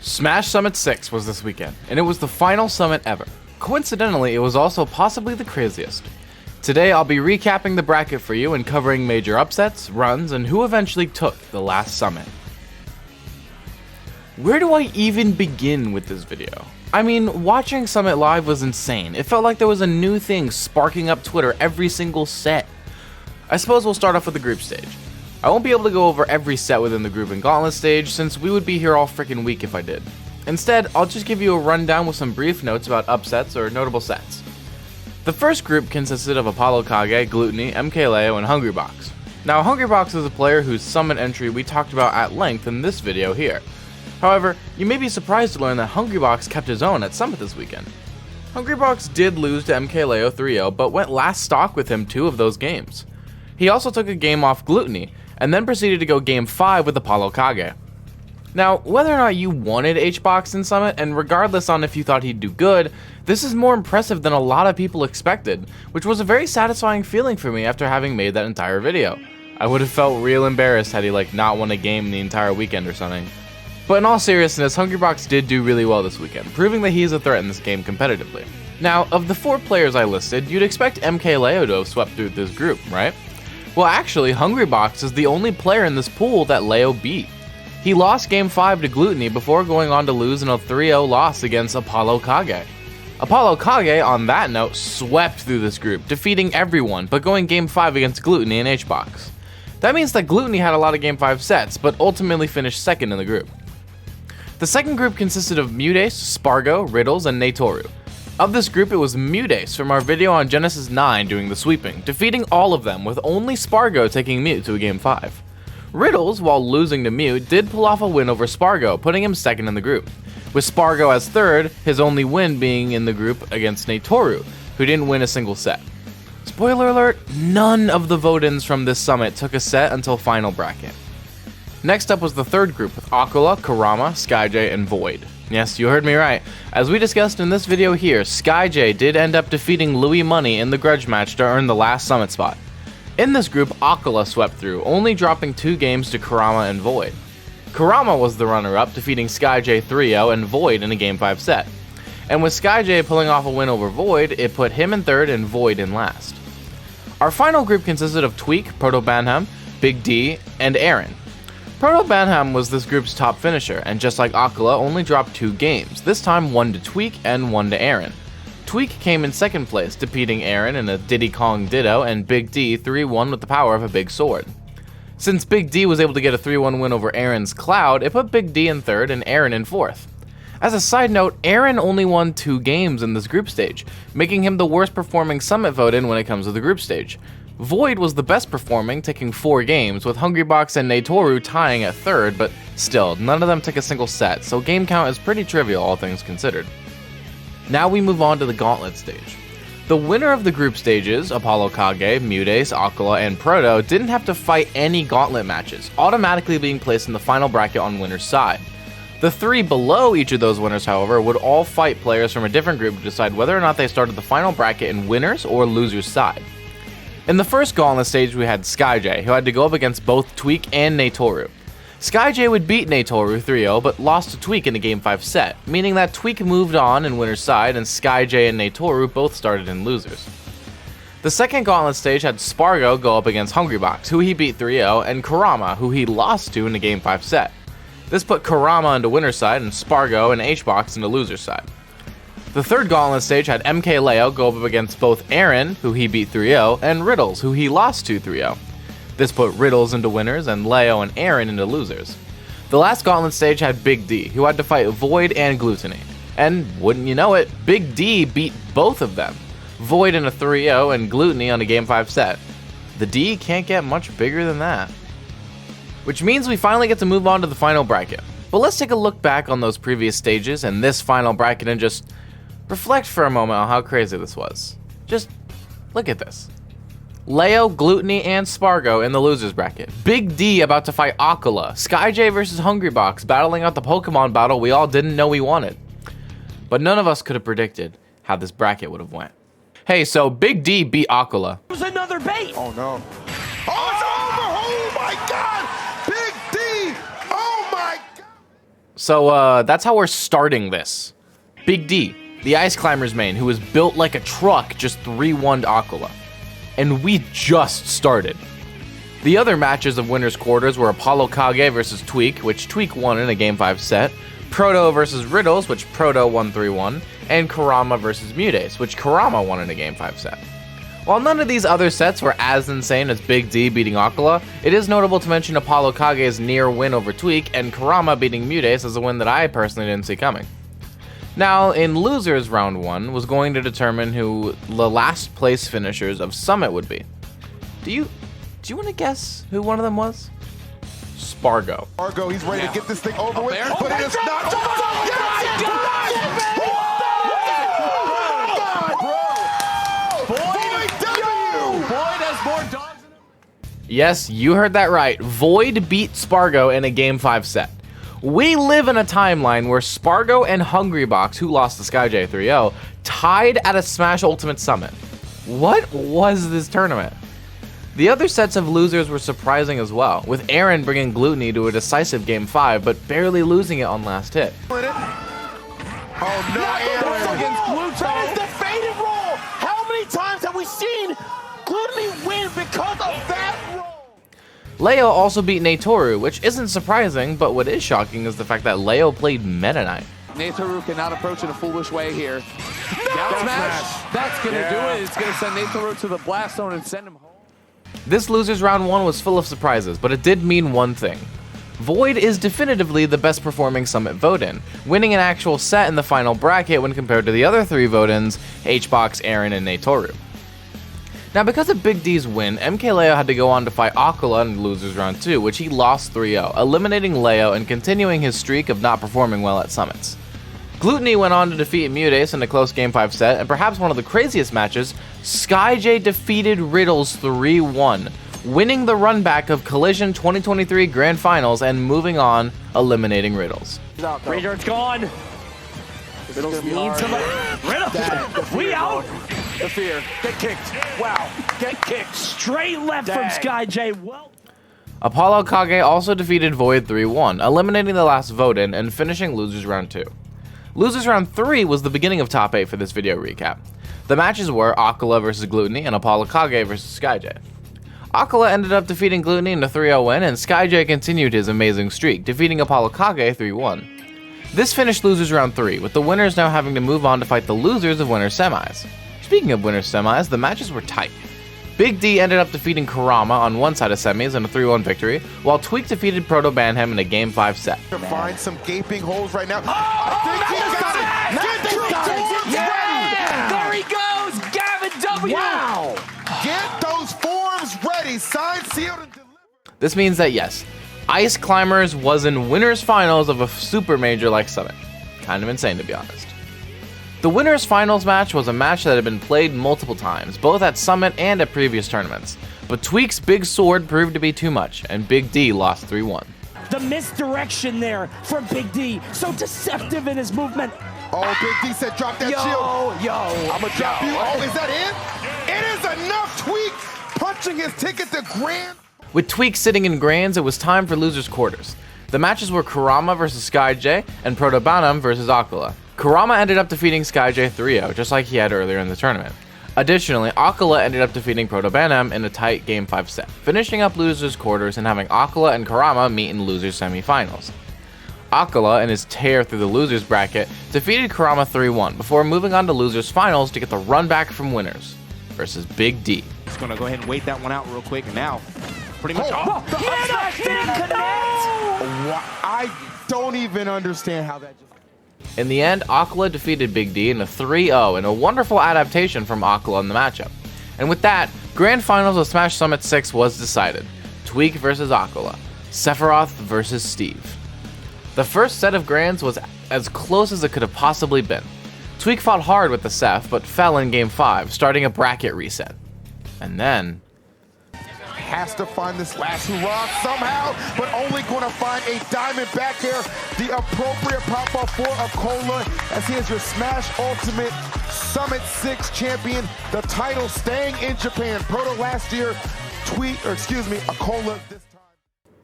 Smash Summit 6 was this weekend, and it was the final summit ever. Coincidentally, it was also possibly the craziest. Today I'll be recapping the bracket for you and covering major upsets, runs, and who eventually took the last summit. Where do I even begin with this video? I mean, watching Summit Live was insane. It felt like there was a new thing sparking up Twitter every single set. I suppose we'll start off with the group stage. I won't be able to go over every set within the group and gauntlet stage since we would be here all freaking week if I did. Instead, I'll just give you a rundown with some brief notes about upsets or notable sets. The first group consisted of Apollo Kage, Gluttony, MKLeo, and Hungrybox. Now, Hungrybox is a player whose summit entry we talked about at length in this video here. However, you may be surprised to learn that Hungrybox kept his own at Summit this weekend. Hungrybox did lose to MKLeo 3-0, but went last stock with him 2 of those games. He also took a game off Gluttony, and then proceeded to go game 5 with Apollo Kage. Now, whether or not you wanted HBox in Summit, and regardless on if you thought he'd do good, this is more impressive than a lot of people expected, which was a very satisfying feeling for me after having made that entire video. I would have felt real embarrassed had he not won a game the entire weekend or something. But in all seriousness, Hungrybox did do really well this weekend, proving that he is a threat in this game competitively. Now, of the 4 players I listed, you'd expect MKLeo to have swept through this group, right? Well, actually, Hungrybox is the only player in this pool that Leo beat. He lost Game 5 to Gluttony before going on to lose in a 3-0 loss against Apollo Kage. Apollo Kage, on that note, swept through this group, defeating everyone, but going Game 5 against Gluttony in HBox. That means that Gluttony had a lot of Game 5 sets, but ultimately finished second in the group. The second group consisted of Mudace, Spargo, Riddles, and Natoru. Of this group, it was Mudace from our video on Genesis 9 doing the sweeping, defeating all of them with only Spargo taking Mute to a Game 5. Riddles, while losing to Mute, did pull off a win over Spargo, putting him second in the group, with Spargo as third, his only win being in the group against Natoru, who didn't win a single set. Spoiler alert, none of the vote-ins from this summit took a set until final bracket. Next up was the third group with Aquila, Kurama, Skyj, and Void. Yes, you heard me right. As we discussed in this video here, Skyj did end up defeating Louis Money in the grudge match to earn the last summit spot. In this group, Aquila swept through, only dropping 2 games to Kurama and Void. Kurama was the runner-up, defeating Skyj 3-0 and Void in a Game 5 set. And with Skyj pulling off a win over Void, it put him in third and Void in last. Our final group consisted of Tweak, Proto Banham, Big D, and Aaron. Proto Banham was this group's top finisher, and just like Aquila, only dropped 2 games, this time 1 to Tweak and 1 to Aaron. Tweak came in second place, defeating Aaron in a Diddy Kong Ditto, and Big D 3-1 with the power of a big sword. Since Big D was able to get a 3-1 win over Aaron's Cloud, it put Big D in third and Aaron in fourth. As a side note, Aaron only won 2 games in this group stage, making him the worst performing summit vote-in when it comes to the group stage. Void was the best performing, taking 4 games, with Hungrybox and Natoru tying at third, but still, none of them took a single set, so game count is pretty trivial all things considered. Now we move on to the gauntlet stage. The winner of the group stages, Apollo Kage, Mudace, Aquila, and Proto, didn't have to fight any gauntlet matches, automatically being placed in the final bracket on winner's side. The 3 below each of those winners, however, would all fight players from a different group to decide whether or not they started the final bracket in winner's or loser's side. In the first gauntlet stage, we had Skyj, who had to go up against both Tweak and Natoru. Skyj would beat Natoru 3-0, but lost to Tweak in a Game 5 set, meaning that Tweak moved on in winner's side and Skyj and Natoru both started in losers. The second gauntlet stage had Spargo go up against Hungrybox, who he beat 3-0, and Kurama, who he lost to in a Game 5 set. This put Kurama into winner's side and Spargo and HBox into loser's side. The third gauntlet stage had MKLeo go up against both Aaron, who he beat 3-0, and Riddles, who he lost to 3-0. This put Riddles into winners and Leo and Aaron into losers. The last gauntlet stage had Big D, who had to fight Void and Gluttony. And wouldn't you know it, Big D beat both of them. Void in a 3-0 and Gluttony on a Game 5 set. The D can't get much bigger than that. Which means we finally get to move on to the final bracket. But let's take a look back on those previous stages and this final bracket and just reflect for a moment on how crazy this was. Just look at this. Leo, Gluttony, and Spargo in the losers bracket. Big D about to fight Aquila. Skyj versus Hungrybox battling out the Pokemon battle we all didn't know we wanted. But none of us could have predicted how this bracket would have went. Hey, so Big D beat Aquila. It was another bait. Oh no. Oh, it's over! Oh my god! Big D! Oh my god! So that's how we're starting this. Big D, the Ice Climbers main, who was built like a truck, just 3-1'd Aquila. And we just started. The other matches of winners quarters were Apollo Kage versus Tweak, which Tweak won in a Game 5 set, Proto versus Riddles, which Proto won 3-1, and Kurama versus Mutace, which Kurama won in a Game 5 set. While none of these other sets were as insane as Big D beating Aquila, it is notable to mention Apollo Kage's near win over Tweak and Kurama beating Mutace as a win that I personally didn't see coming. Now, in Losers Round 1 was going to determine who the last place finishers of Summit would be. Do you want to guess who one of them was? Spargo. Spargo, he's ready to get this thing over with, but it is not. Yes, you heard that right. Void beat Spargo in a Game 5 set. We live in a timeline where Spargo and Hungrybox, who lost to SkyJ 3-0, tied at a Smash Ultimate Summit. What was this tournament? The other sets of losers were surprising as well, with Aaron bringing Gluttony to a decisive Game 5, but barely losing it on last hit. Oh no, Aaron against Gluttony. That is the faded roll. How many times have we seen Gluttony win because of that roll? Leo also beat Natoru, which isn't surprising, but what is shocking is the fact that Leo played Meta Knight. Natoru cannot approach in a foolish way here. Down smash. That's going to do it. It's going to send Natoru to the blast zone and send him home. This Losers Round 1 was full of surprises, but it did mean one thing. Void is definitively the best performing Summit vote-in, winning an actual set in the final bracket when compared to the other 3 vote-ins, HBox, Aaron, and Natoru. Now, because of Big D's win, MK Leo had to go on to fight Aquila in Losers Round 2, which he lost 3-0, eliminating Leo and continuing his streak of not performing well at Summits. Gluttony went on to defeat Mutace in a close Game 5 set, and perhaps one of the craziest matches, SkyJ defeated Riddles 3-1, winning the runback of Collision 2023 Grand Finals and moving on, eliminating Riddles. Raider's gone. Riddles needs somebody. Riddles, we out. The fear. Get kicked. Wow. Get kicked. Straight left from SkyJ. Well. Apollo Kage also defeated Void 3-1, eliminating the last vote-in and finishing Losers Round 2. Losers Round 3 was the beginning of Top 8 for this video recap. The matches were Aquila versus Gluttony and Apollo Kage versus SkyJ. Aquila ended up defeating Gluttony in a 3-0 win, and SkyJ continued his amazing streak, defeating Apollo Kage 3-1. This finished Losers Round 3, with the winners now having to move on to fight the losers of Winners Semis. Speaking of Winners Semis, the matches were tight. Big D ended up defeating Kurama on one side of semis in a 3-1 victory, while Tweak defeated Proto Banham in a Game 5 set. To find some gaping holes right now. There he goes. Gavin W. Wow. Get those forms ready. Signed, sealed, and delivered. This means that yes, Ice Climbers was in winners finals of a super major like Summit. Kind of insane, to be honest. The winners finals match was a match that had been played multiple times, both at Summit and at previous tournaments. But Tweak's big sword proved to be too much, and Big D lost 3-1. The misdirection there from Big D. So deceptive in his movement. Oh, Big D said drop that shield. I'm gonna drop you. Oh, is that it? It is enough. Tweak punching his ticket to Grand. With Tweak sitting in Grands, it was time for losers quarters. The matches were Kurama versus SkyJ and Proto Banham versus Aquila. Kurama ended up defeating SkyJ 3-0, just like he had earlier in the tournament. Additionally, Aquila ended up defeating Proto Banham in a tight Game 5 set, finishing up losers quarters and having Aquila and Kurama meet in losers semifinals. Aquila, in his tear through the losers bracket, defeated Kurama 3-1 before moving on to losers finals to get the run back from winners versus Big D. Just gonna go ahead and wait that one out real quick, and now pretty much. I don't even understand how that just. In the end, Aquila defeated Big D in a 3-0 in a wonderful adaptation from Aquila in the matchup. And with that, Grand Finals of Smash Summit 6 was decided. Tweak versus Aquila, Sephiroth versus Steve. The first set of Grands was as close as it could have possibly been. Tweak fought hard with the Seph, but fell in Game 5, starting a bracket reset. And then... has to find this last hurrah somehow, but only going to find a diamond back here. The appropriate pop-up for Akola, as he is your Smash Ultimate Summit 6 champion. The title staying in Japan. Proto last year, Akola this time.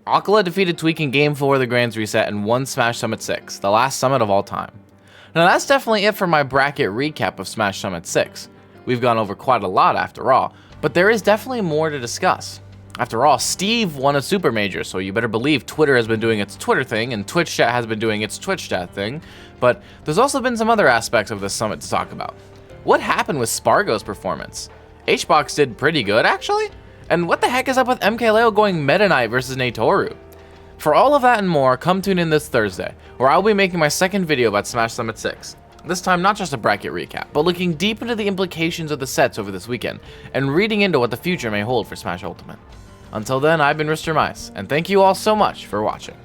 Akala defeated Tweak in Game 4 of the Grands Reset and won Smash Summit 6, the last summit of all time. Now that's definitely it for my bracket recap of Smash Summit 6. We've gone over quite a lot after all, but there is definitely more to discuss. After all, Steve won a Super Major, so you better believe Twitter has been doing its Twitter thing and Twitch chat has been doing its Twitch chat thing, but there's also been some other aspects of this summit to talk about. What happened with Spargo's performance? HBox did pretty good, actually? And what the heck is up with MKLeo going Meta Knight versus Natoru? For all of that and more, come tune in this Thursday, where I'll be making my second video about Smash Summit 6. This time not just a bracket recap, but looking deep into the implications of the sets over this weekend, and reading into what the future may hold for Smash Ultimate. Until then, I've been Mr. Mice, and thank you all so much for watching.